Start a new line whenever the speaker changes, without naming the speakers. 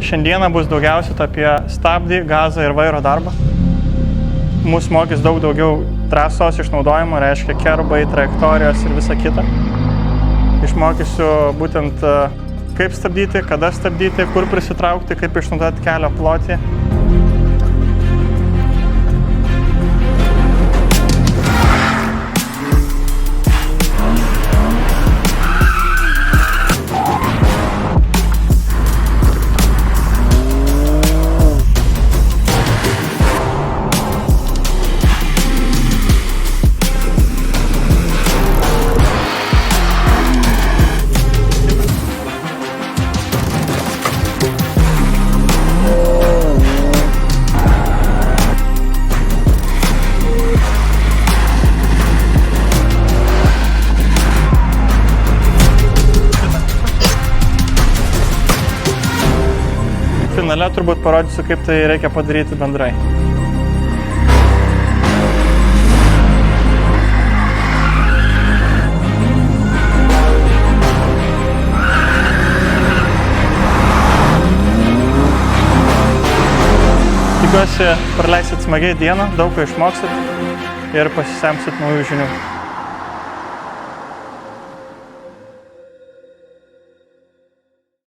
Šiandieną bus daugiausiai apie stabdį, gazą ir vairo darbą. Mūsų mokys daug daugiau trasos išnaudojimo, reiškia kerbai, trajektorijos ir visa kita. Išmokysiu būtent kaip stabdyti, kada stabdyti, kur prisitraukti, kaip išnaudoti kelio plotį. Finale turbūt parodysiu, kaip tai reikia padaryti bendrai. Tikiuosi, praleisit smagiai dieną, daug ko išmoksit ir pasisemsit naujų žinių.